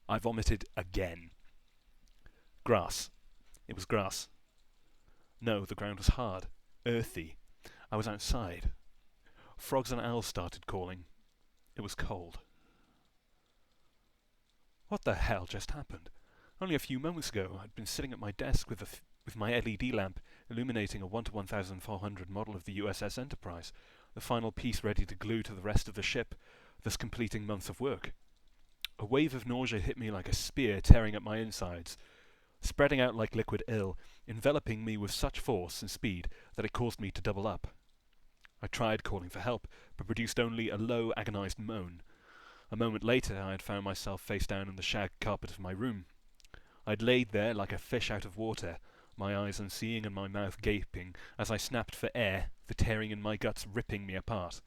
I vomited again. Grass. It was grass. No, the ground was hard, earthy. I was outside. Frogs and owls started calling. It was cold. What the hell just happened? Only a few moments ago, I'd been sitting at my desk with my LED lamp, illuminating a 1:1400 model of the USS Enterprise, the final piece ready to glue to the rest of the ship, thus completing months of work. A wave of nausea hit me like a spear tearing at my insides, spreading out like liquid ill, enveloping me with such force and speed that it caused me to double up. I tried calling for help, but produced only a low, agonized moan. A moment later, I had found myself face down in the shag carpet of my room. I'd laid there like a fish out of water, my eyes unseeing and my mouth gaping, as I snapped for air, the tearing in my guts ripping me apart.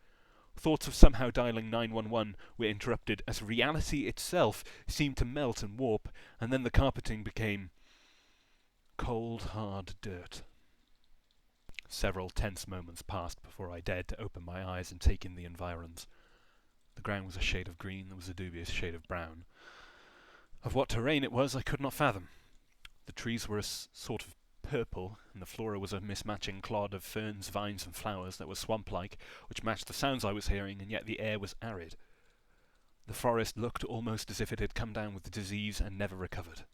Thoughts of somehow dialing 911 were interrupted as reality itself seemed to melt and warp, and then the carpeting became cold, hard dirt. Several tense moments passed before I dared to open my eyes and take in the environs. The ground was a shade of green, there was a dubious shade of brown. Of what terrain it was, I could not fathom. The trees were a sort of purple, and the flora was a mismatching clod of ferns, vines, and flowers that was swamp-like, which matched the sounds I was hearing, and yet the air was arid. The forest looked almost as if it had come down with disease and never recovered.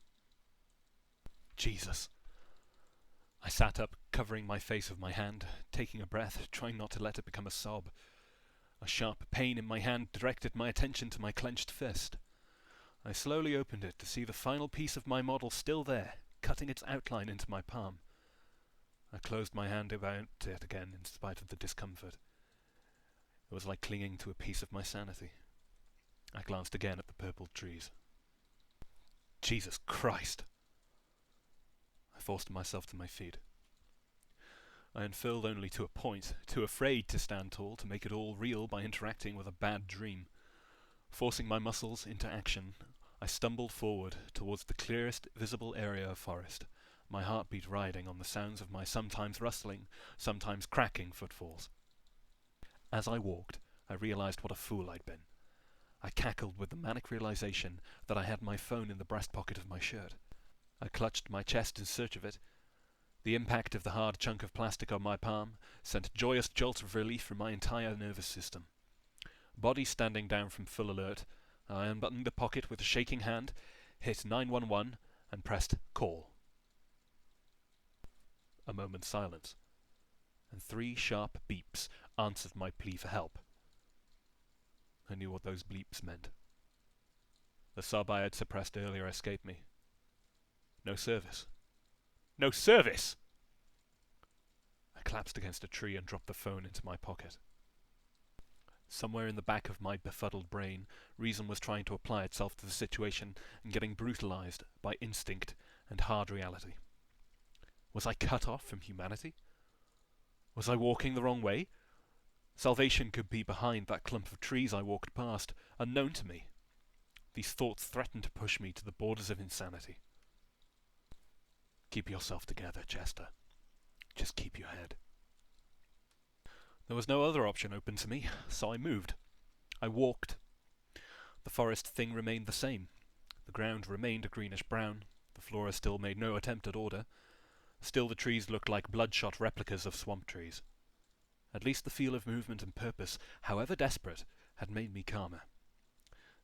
Jesus. I sat up, covering my face with my hand, taking a breath, trying not to let it become a sob. A sharp pain in my hand directed my attention to my clenched fist. I slowly opened it to see the final piece of my model still there, cutting its outline into my palm. I closed my hand about it again in spite of the discomfort. It was like clinging to a piece of my sanity. I glanced again at the purple trees. Jesus Christ! I forced myself to my feet. I unfurled only to a point, too afraid to stand tall to make it all real by interacting with a bad dream. Forcing my muscles into action, I stumbled forward towards the clearest visible area of forest, my heartbeat riding on the sounds of my sometimes rustling, sometimes cracking footfalls. As I walked, I realized what a fool I'd been. I cackled with the manic realization that I had my phone in the breast pocket of my shirt. I clutched my chest in search of it. The impact of the hard chunk of plastic on my palm sent a joyous jolt of relief through my entire nervous system. Body standing down from full alert, I unbuttoned the pocket with a shaking hand, hit 911, and pressed call. A moment's silence, and 3 sharp beeps answered my plea for help. I knew what those bleeps meant. The sob I had suppressed earlier escaped me. No service. No service! I collapsed against a tree and dropped the phone into my pocket. Somewhere in the back of my befuddled brain, reason was trying to apply itself to the situation and getting brutalized by instinct and hard reality. Was I cut off from humanity? Was I walking the wrong way? Salvation could be behind that clump of trees I walked past, unknown to me. These thoughts threatened to push me to the borders of insanity. Keep yourself together, Chester. Just keep your head. There was no other option open to me, so I moved. I walked. The forest thing remained the same. The ground remained a greenish-brown. The flora still made no attempt at order. Still the trees looked like bloodshot replicas of swamp trees. At least the feel of movement and purpose, however desperate, had made me calmer.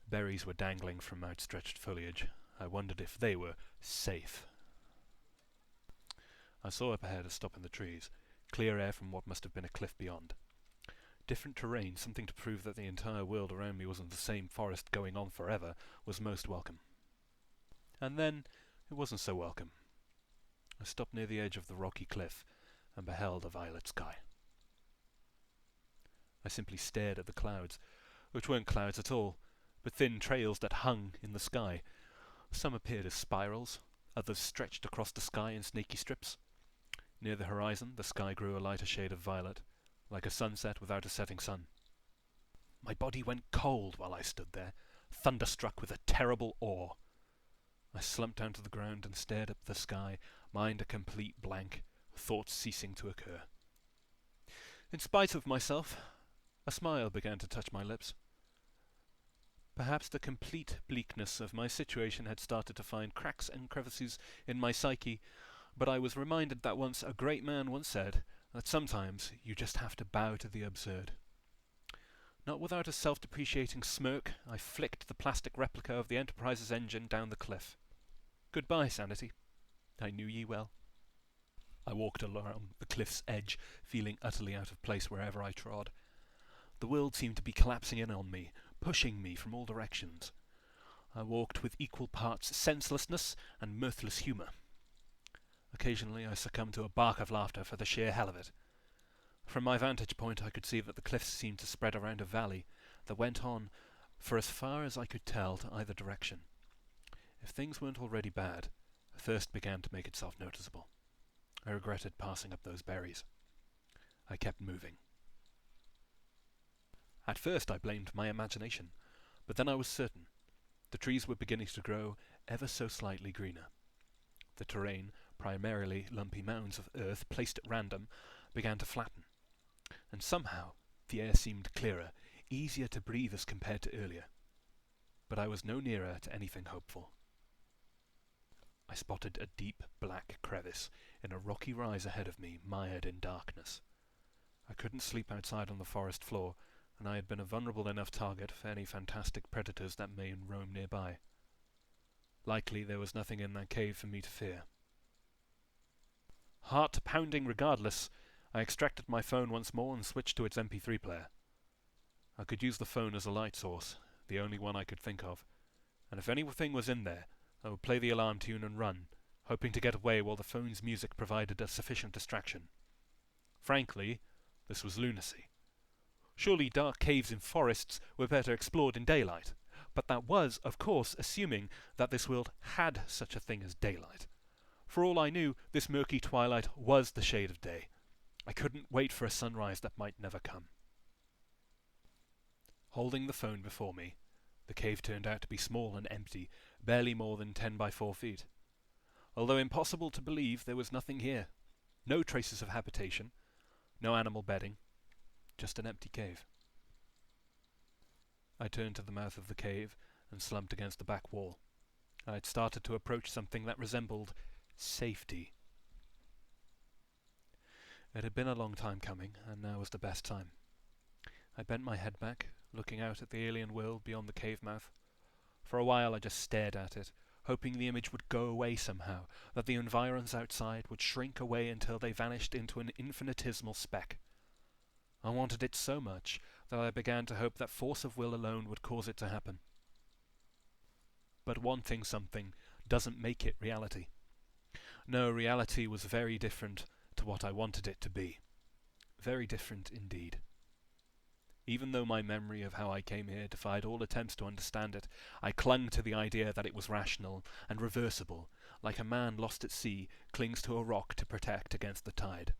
Berries were dangling from outstretched foliage. I wondered if they were safe. I saw up ahead a stop in the trees, clear air from what must have been a cliff beyond. Different terrain, something to prove that the entire world around me wasn't the same forest going on forever, was most welcome. And then it wasn't so welcome. I stopped near the edge of the rocky cliff and beheld a violet sky. I simply stared at the clouds, which weren't clouds at all, but thin trails that hung in the sky. Some appeared as spirals, others stretched across the sky in snaky strips. Near the horizon, the sky grew a lighter shade of violet, like a sunset without a setting sun. My body went cold while I stood there, thunderstruck with a terrible awe. I slumped down to the ground and stared up at the sky, mind a complete blank, thoughts ceasing to occur. In spite of myself, a smile began to touch my lips. Perhaps the complete bleakness of my situation had started to find cracks and crevices in my psyche, but I was reminded that once a great man once said that sometimes you just have to bow to the absurd. Not without a self-depreciating smirk, I flicked the plastic replica of the Enterprise's engine down the cliff. Goodbye, sanity. I knew ye well. I walked along the cliff's edge, feeling utterly out of place wherever I trod. The world seemed to be collapsing in on me, pushing me from all directions. I walked with equal parts senselessness and mirthless humour. Occasionally I succumbed to a bark of laughter for the sheer hell of it. From my vantage point I could see that the cliffs seemed to spread around a valley that went on for as far as I could tell to either direction. If things weren't already bad, thirst began to make itself noticeable. I regretted passing up those berries. I kept moving. At first I blamed my imagination, but then I was certain. The trees were beginning to grow ever so slightly greener. The terrain, primarily lumpy mounds of earth placed at random, began to flatten, and somehow the air seemed clearer, easier to breathe as compared to earlier. But I was no nearer to anything hopeful. I spotted a deep black crevice in a rocky rise ahead of me, mired in darkness. I couldn't sleep outside on the forest floor, and I had been a vulnerable enough target for any fantastic predators that may roam nearby. Likely there was nothing in that cave for me to fear. Heart pounding regardless, I extracted my phone once more and switched to its MP3 player. I could use the phone as a light source, the only one I could think of, and if anything was in there, I would play the alarm tune and run, hoping to get away while the phone's music provided a sufficient distraction. Frankly, this was lunacy. Surely dark caves in forests were better explored in daylight, but that was, of course, assuming that this world had such a thing as daylight. For all I knew, this murky twilight was the shade of day. I couldn't wait for a sunrise that might never come. Holding the phone before me, the cave turned out to be small and empty, barely more than 10 by 4 feet. Although impossible to believe, there was nothing here. No traces of habitation, no animal bedding, just an empty cave. I turned to the mouth of the cave and slumped against the back wall. I had started to approach something that resembled safety. It had been a long time coming, and now was the best time. I bent my head back, looking out at the alien world beyond the cave mouth. For a while I just stared at it, hoping the image would go away somehow, that the environs outside would shrink away until they vanished into an infinitesimal speck. I wanted it so much that I began to hope that force of will alone would cause it to happen. But wanting something doesn't make it reality. No, reality was very different to what I wanted it to be. Very different indeed. Even though my memory of how I came here defied all attempts to understand it, I clung to the idea that it was rational and reversible, like a man lost at sea clings to a rock to protect against the tide.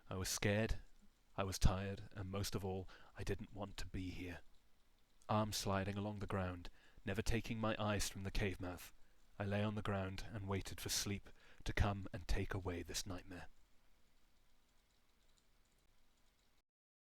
I was scared, I was tired, and most of all, I didn't want to be here. Arms sliding along the ground, never taking my eyes from the cave mouth, I lay on the ground and waited for sleep to come and take away this nightmare.